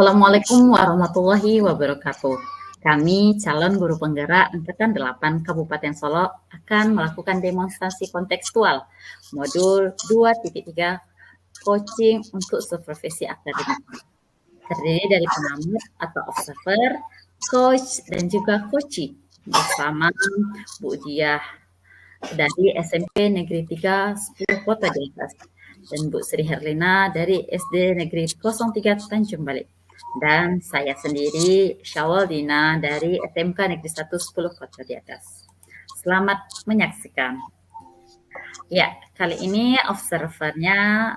Assalamualaikum warahmatullahi wabarakatuh. Kami calon guru penggerak Angkatan 8 Kabupaten Solo akan melakukan demonstrasi kontekstual modul 2.3 coaching untuk supervisi akademik. Terdiri dari pengamat atau observer, coach, dan juga coachee bersama Bu Diah dari SMP Negeri 3 10 Kota di atas dan Bu Sri Herlina dari SD Negeri 03 Tanjung Balai. Dan saya sendiri, Syawal Dina dari SMK Negeri 1 10 Kota di atas. Selamat menyaksikan. Ya, kali ini observernya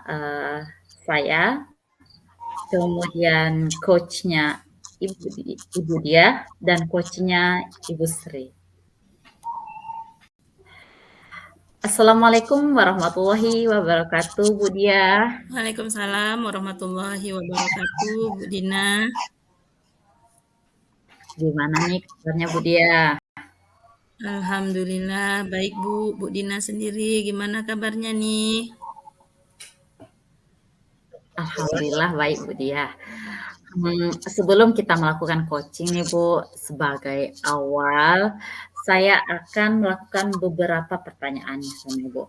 saya, kemudian coachnya Ibu Dia, dan coachnya Ibu Sri. Assalamualaikum warahmatullahi wabarakatuh, Bu Dia. Waalaikumsalam warahmatullahi wabarakatuh, Bu Dina. Gimana nih kabarnya, Bu Dia? Alhamdulillah baik, Bu. Bu Dina sendiri gimana kabarnya nih? Alhamdulillah baik, Bu Dia. Sebelum kita melakukan coaching nih, Bu, sebagai awal saya akan melakukan beberapa pertanyaan sama Ibu.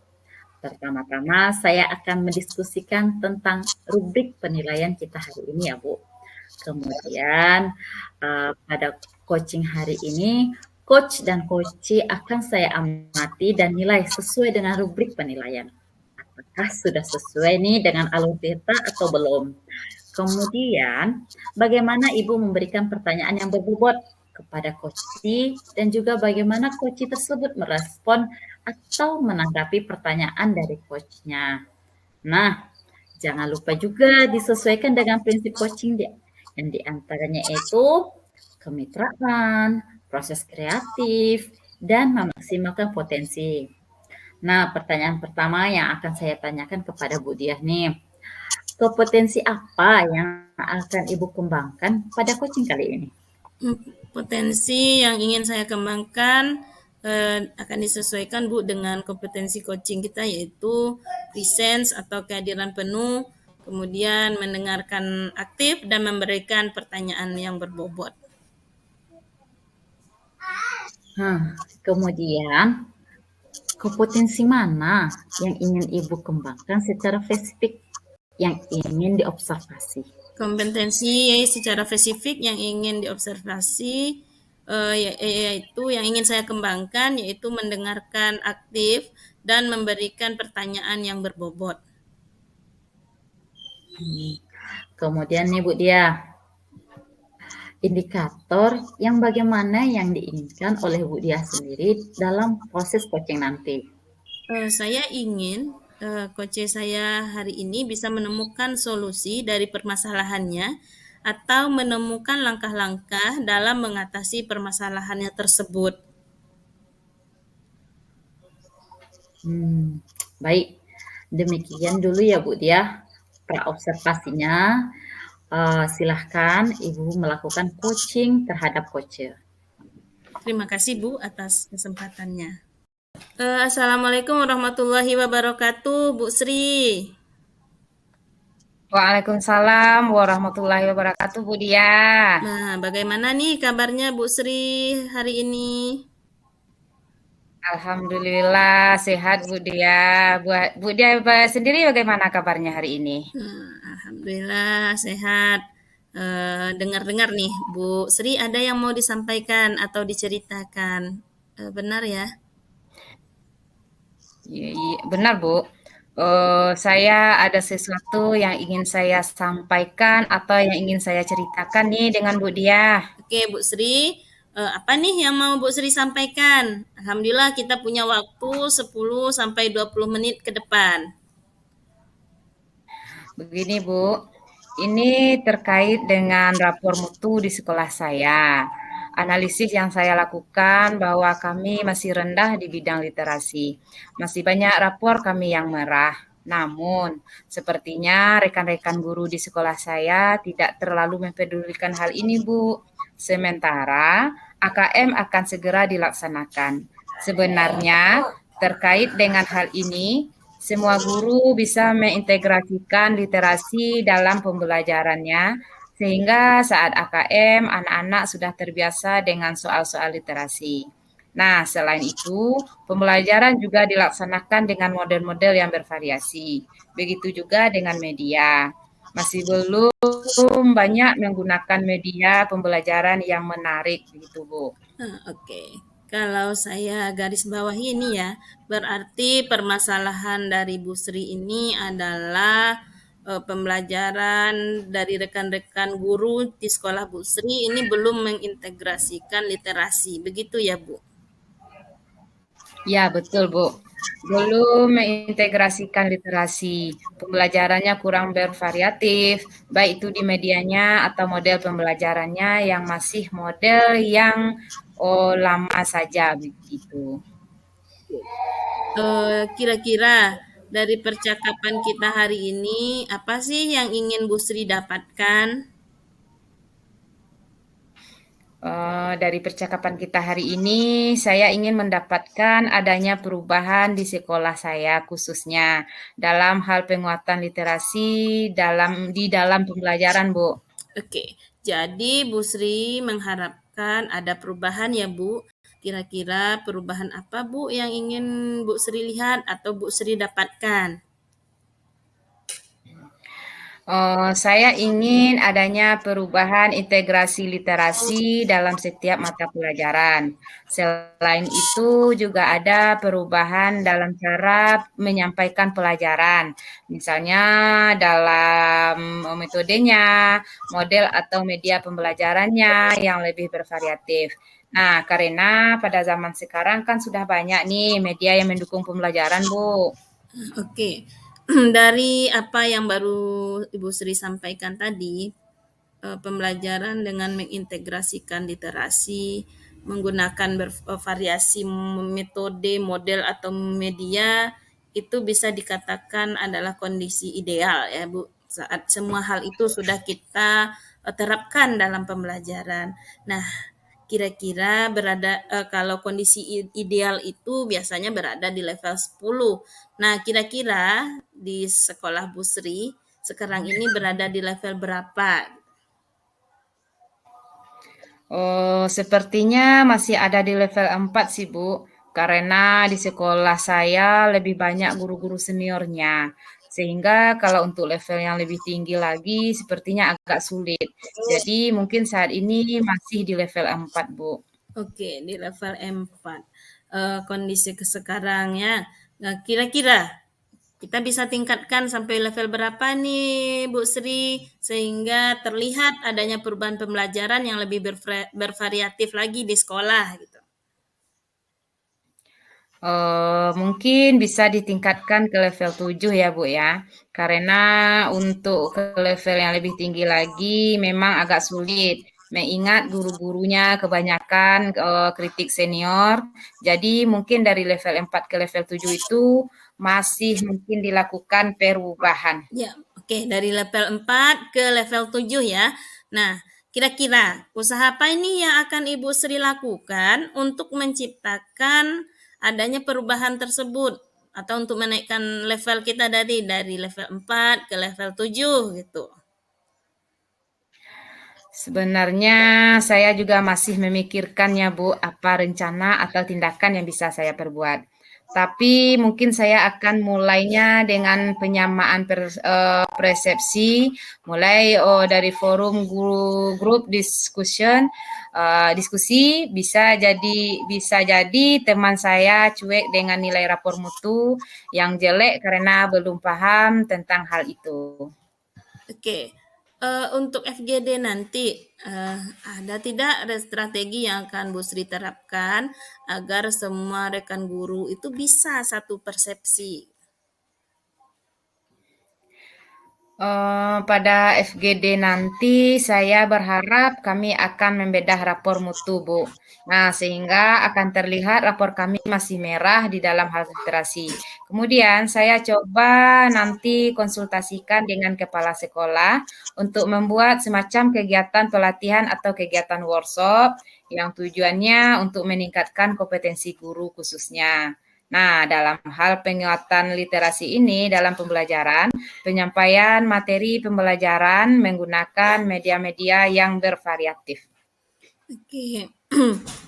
Pertama-tama saya akan mendiskusikan tentang rubrik penilaian kita hari ini ya, Bu. Kemudian pada coaching hari ini, coach dan coachee akan saya amati dan nilai sesuai dengan rubrik penilaian. Apakah sudah sesuai nih dengan alur cerita atau belum? Kemudian, bagaimana Ibu memberikan pertanyaan yang berbobot kepada coachee dan juga bagaimana coachee tersebut merespon atau menanggapi pertanyaan dari coachnya. Nah, jangan lupa juga disesuaikan dengan prinsip coaching yang diantaranya itu kemitraan, proses kreatif, dan memaksimalkan potensi. Nah, pertanyaan pertama yang akan saya tanyakan kepada Bu Diah nih, kompetensi apa yang akan Ibu kembangkan pada coaching kali ini? Potensi yang ingin saya kembangkan akan disesuaikan, Bu, dengan kompetensi coaching kita, yaitu presence atau kehadiran penuh, kemudian mendengarkan aktif dan memberikan pertanyaan yang berbobot. Kemudian, kompetensi mana yang ingin Ibu kembangkan secara spesifik yang ingin diobservasi? Kompetensi secara spesifik yang ingin diobservasi yaitu yang ingin saya kembangkan, yaitu mendengarkan aktif dan memberikan pertanyaan yang berbobot. Kemudian nih Bu Dia, indikator yang bagaimana yang diinginkan oleh Bu Dia sendiri dalam proses coaching nanti? Saya ingin coach saya hari ini bisa menemukan solusi dari permasalahannya atau menemukan langkah-langkah dalam mengatasi permasalahannya tersebut. Baik, demikian dulu ya Bu Dia praobservasinya. Silahkan Ibu melakukan coaching terhadap coacher. Terima kasih Bu atas kesempatannya. Assalamualaikum warahmatullahi wabarakatuh, Bu Sri. Waalaikumsalam warahmatullahi wabarakatuh, Bu Dia. Nah, bagaimana nih kabarnya Bu Sri hari ini? Alhamdulillah sehat, Bu Dia. Bu Dia sendiri bagaimana kabarnya hari ini? Alhamdulillah sehat. Dengar-dengar nih, Bu Sri ada yang mau disampaikan atau diceritakan, benar ya? Benar, Bu. Saya ada sesuatu yang ingin saya sampaikan atau yang ingin saya ceritakan nih dengan Bu Dia. Oke, Bu Sri, apa nih yang mau Bu Sri sampaikan? Alhamdulillah kita punya waktu 10 sampai 20 menit ke depan. Begini, Bu. Ini terkait dengan rapor mutu di sekolah saya. Analisis yang saya lakukan bahwa kami masih rendah di bidang literasi. Masih banyak rapor kami yang merah. Namun, sepertinya rekan-rekan guru di sekolah saya tidak terlalu mempedulikan hal ini, Bu. Sementara AKM akan segera dilaksanakan. Sebenarnya, terkait dengan hal ini, semua guru bisa mengintegrasikan literasi dalam pembelajarannya Sehingga saat AKM, anak-anak sudah terbiasa dengan soal-soal literasi. Nah, selain itu, pembelajaran juga dilaksanakan dengan model-model yang bervariasi. Begitu juga dengan media. Masih belum banyak menggunakan media pembelajaran yang menarik, begitu Bu. Oke. Kalau saya garis bawahi ini ya, berarti permasalahan dari Bu Sri ini adalah pembelajaran dari rekan-rekan guru di sekolah Bu Sri ini belum mengintegrasikan literasi. Begitu ya, Bu? Ya, betul, Bu. Belum mengintegrasikan literasi. Pembelajarannya kurang bervariatif, baik itu di medianya atau model pembelajarannya yang masih model yang lama saja begitu. Kira-kira dari percakapan kita hari ini, apa sih yang ingin Bu Sri dapatkan? Dari percakapan kita hari ini, saya ingin mendapatkan adanya perubahan di sekolah saya khususnya dalam hal penguatan literasi di dalam pembelajaran, Bu. Oke, jadi Bu Sri mengharapkan ada perubahan ya Bu. Kira-kira perubahan apa Bu yang ingin Bu Sri lihat atau Bu Sri dapatkan? Saya ingin adanya perubahan integrasi literasi dalam setiap mata pelajaran. Selain itu juga ada perubahan dalam cara menyampaikan pelajaran, misalnya dalam metodenya, model atau media pembelajarannya yang lebih bervariatif. Nah, karena pada zaman sekarang kan sudah banyak nih media yang mendukung pembelajaran, Bu. Oke, dari apa yang baru Ibu Sri sampaikan tadi, pembelajaran dengan mengintegrasikan literasi, menggunakan variasi metode, model atau media itu bisa dikatakan adalah kondisi ideal ya Bu. Saat semua hal itu sudah kita terapkan dalam pembelajaran. Nah, kira-kira kalau kondisi ideal itu biasanya berada di level 10. Nah, kira-kira di sekolah Bu Sri sekarang ini berada di level berapa? Oh, sepertinya masih ada di level 4 sih, Bu. Karena di sekolah saya lebih banyak guru-guru seniornya. Sehingga kalau untuk level yang lebih tinggi lagi sepertinya agak sulit. Jadi mungkin saat ini masih di level 4, Bu. Oke, di level 4. Kondisi sekarangnya. Nah, kira-kira kita bisa tingkatkan sampai level berapa nih, Bu Sri, sehingga terlihat adanya perubahan pembelajaran yang lebih bervariatif lagi di sekolah gitu. Mungkin bisa ditingkatkan ke level 7 ya, Bu, ya. Karena untuk ke level yang lebih tinggi lagi memang agak sulit, mengingat guru-gurunya kebanyakan kritik senior. Jadi mungkin dari level 4 ke level 7 itu masih mungkin dilakukan perubahan. Ya, oke, dari level 4 ke level 7 ya. Nah, kira-kira usaha apa ini yang akan Ibu Sri lakukan untuk menciptakan adanya perubahan tersebut atau untuk menaikkan level kita dari level 4 ke level 7 gitu. Sebenarnya saya juga masih memikirkannya, Bu, apa rencana atau tindakan yang bisa saya perbuat. Tapi mungkin saya akan mulainya dengan penyamaan persepsi, mulai dari forum grup diskusi bisa jadi teman saya cuek dengan nilai rapor mutu yang jelek karena belum paham tentang hal itu. Oke, untuk FGD nanti, ada tidak strategi yang akan Bu Sri terapkan agar semua rekan guru itu bisa satu persepsi? Pada FGD nanti saya berharap kami akan membedah rapor mutu, Bu. Nah, sehingga akan terlihat rapor kami masih merah di dalam hal literasi. Kemudian saya coba nanti konsultasikan dengan kepala sekolah untuk membuat semacam kegiatan pelatihan atau kegiatan workshop yang tujuannya untuk meningkatkan kompetensi guru khususnya. Nah, dalam hal penguatan literasi ini dalam pembelajaran, penyampaian materi pembelajaran menggunakan media-media yang bervariatif. Oke,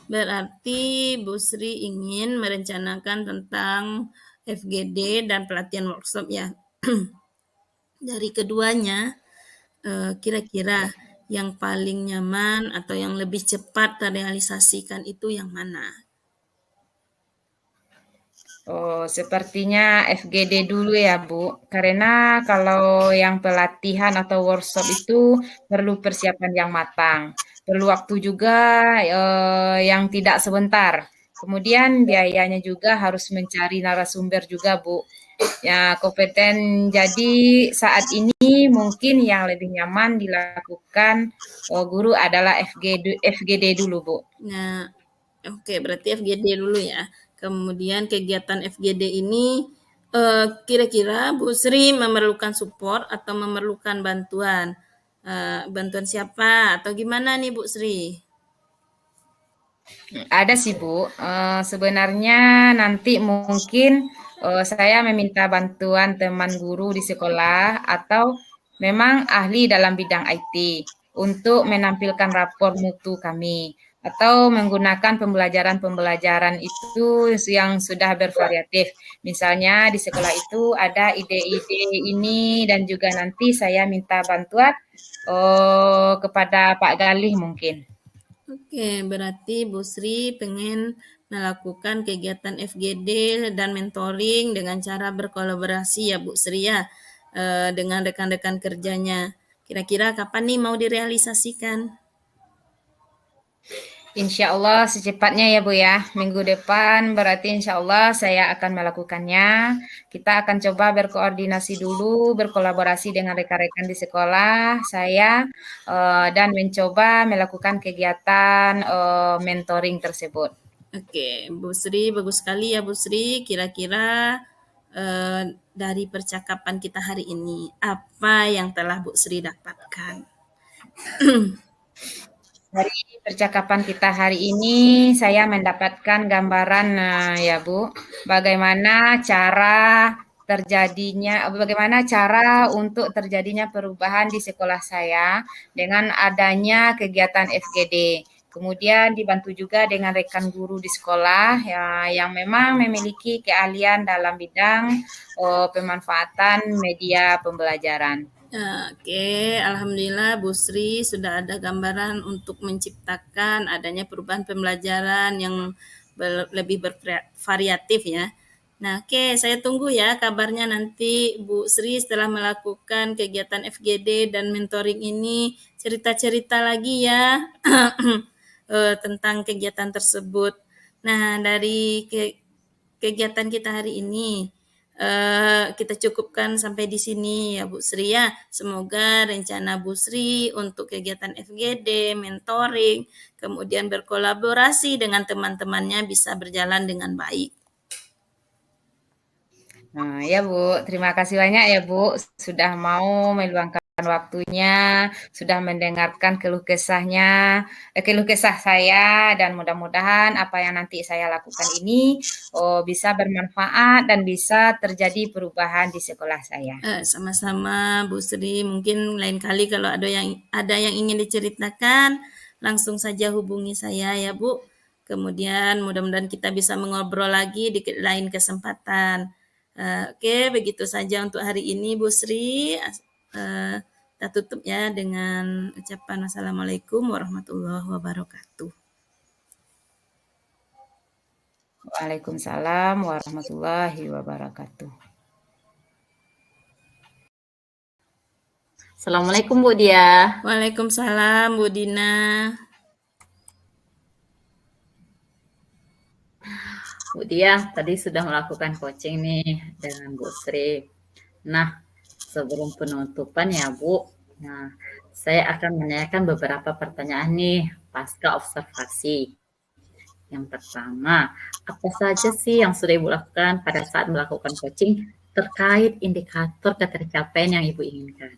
berarti Bu Sri ingin merencanakan tentang FGD dan pelatihan workshop ya. Dari keduanya, kira-kira yang paling nyaman atau yang lebih cepat terrealisasikan itu yang mana? Oh, sepertinya FGD dulu ya, Bu. Karena kalau yang pelatihan atau workshop itu perlu persiapan yang matang, perlu waktu juga yang tidak sebentar. Kemudian biayanya juga harus mencari narasumber juga, Bu. Ya, kompeten. Jadi saat ini mungkin yang lebih nyaman dilakukan guru adalah FGD dulu, Bu. Nah, oke, berarti FGD dulu ya. Kemudian kegiatan FGD ini kira-kira Bu Sri memerlukan support atau memerlukan bantuan? Bantuan siapa atau gimana nih Bu Sri? Ada sih Bu, sebenarnya nanti mungkin, saya meminta bantuan teman guru di sekolah atau memang ahli dalam bidang IT untuk menampilkan rapor mutu kami, atau menggunakan pembelajaran-pembelajaran itu yang sudah bervariatif. Misalnya di sekolah itu ada ide-ide ini dan juga nanti saya minta bantuan, kepada Pak Galih mungkin. Oke, berarti Bu Sri pengen melakukan kegiatan FGD dan mentoring dengan cara berkolaborasi ya Bu Sri ya, dengan rekan-rekan kerjanya. Kira-kira kapan nih mau direalisasikan? Insya Allah secepatnya ya Bu ya. Minggu depan berarti insya Allah saya akan melakukannya. Kita akan coba berkoordinasi dulu, berkolaborasi dengan rekan-rekan di sekolah saya dan mencoba melakukan kegiatan mentoring tersebut. Oke, Bu Sri, bagus sekali ya Bu Sri. Kira-kira dari percakapan kita hari ini, apa yang telah Bu Sri dapatkan? Dari percakapan kita hari ini, saya mendapatkan gambaran ya Bu, bagaimana cara untuk terjadinya perubahan di sekolah saya dengan adanya kegiatan FGD. Kemudian dibantu juga dengan rekan guru di sekolah ya, yang memang memiliki keahlian dalam bidang pemanfaatan media pembelajaran. Oke, alhamdulillah Bu Sri sudah ada gambaran untuk menciptakan adanya perubahan pembelajaran yang lebih bervariatif ya. Nah, oke, saya tunggu ya kabarnya nanti Bu Sri setelah melakukan kegiatan FGD dan mentoring ini cerita-cerita lagi ya tentang kegiatan tersebut. Nah, dari kegiatan kita hari ini kita cukupkan sampai di sini ya Bu Sri ya. Semoga rencana Bu Sri untuk kegiatan FGD, mentoring, kemudian berkolaborasi dengan teman-temannya bisa berjalan dengan baik. Nah, ya Bu, terima kasih banyak ya Bu, sudah mau meluangkan waktunya, sudah mendengarkan keluh kesah saya, dan mudah-mudahan apa yang nanti saya lakukan ini bisa bermanfaat dan bisa terjadi perubahan di sekolah saya. Sama-sama Bu Sri, mungkin lain kali kalau ada yang ingin diceritakan, langsung saja hubungi saya ya Bu. Kemudian mudah-mudahan kita bisa mengobrol lagi di lain kesempatan. Oke, begitu saja untuk hari ini Bu Sri. Kita tutup ya dengan ucapan Wassalamualaikum warahmatullahi wabarakatuh. Waalaikumsalam warahmatullahi wabarakatuh. Assalamualaikum Bu Dia. Waalaikumsalam Bu Dina. Bu Dia tadi sudah melakukan coaching nih dengan Bu Sri. Nah, sebelum penutupan ya Bu, nah saya akan menanyakan beberapa pertanyaan nih pasca observasi. Yang pertama, apa saja sih yang sudah Ibu lakukan pada saat melakukan coaching terkait indikator ketercapaian yang Ibu inginkan?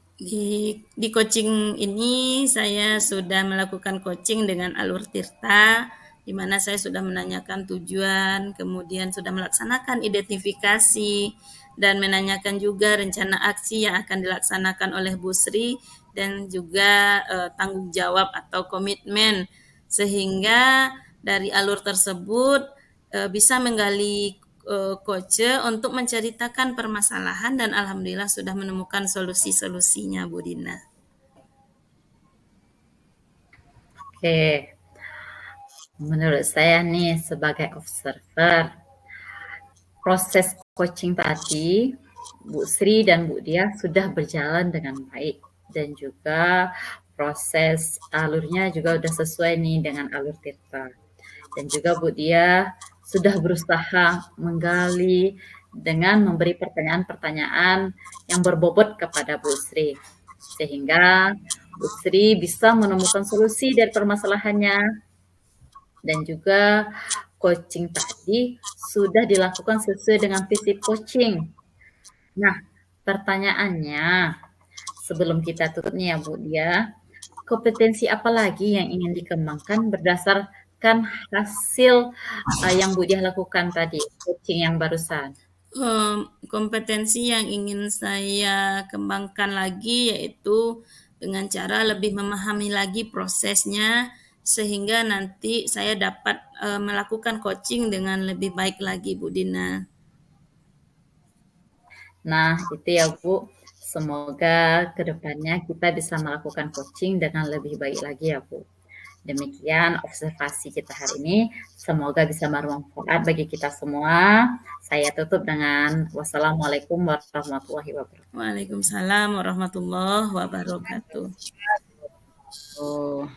Di coaching ini saya sudah melakukan coaching dengan Alur Tirta, di di mana saya sudah menanyakan tujuan, kemudian sudah melaksanakan identifikasi, dan menanyakan juga rencana aksi yang akan dilaksanakan oleh Bu Sri, dan juga tanggung jawab atau komitmen, sehingga dari alur tersebut bisa menggali coach untuk menceritakan permasalahan, dan alhamdulillah sudah menemukan solusi-solusinya, Bu Dina. Oke, menurut saya nih sebagai observer, proses coaching tadi Bu Sri dan Bu Dia sudah berjalan dengan baik, dan juga proses alurnya juga sudah sesuai nih dengan alur Tirta. Dan juga Bu Dia sudah berusaha menggali dengan memberi pertanyaan-pertanyaan yang berbobot kepada Bu Sri, sehingga Bu Sri bisa menemukan solusi dari permasalahannya, dan juga coaching tadi sudah dilakukan sesuai dengan visi coaching. Nah, pertanyaannya sebelum kita tutup nih ya Bu Dia, kompetensi apa lagi yang ingin dikembangkan berdasarkan hasil yang Bu Dia lakukan tadi, coaching yang barusan? Kompetensi yang ingin saya kembangkan lagi yaitu dengan cara lebih memahami lagi prosesnya, sehingga nanti saya dapat melakukan coaching dengan lebih baik lagi, Bu Dina. Nah, itu ya Bu. Semoga kedepannya kita bisa melakukan coaching dengan lebih baik lagi ya Bu. Demikian observasi kita hari ini. Semoga bisa bermanfaat bagi kita semua. Saya tutup dengan wassalamualaikum warahmatullahi wabarakatuh. Waalaikumsalam warahmatullahi wabarakatuh. Oh.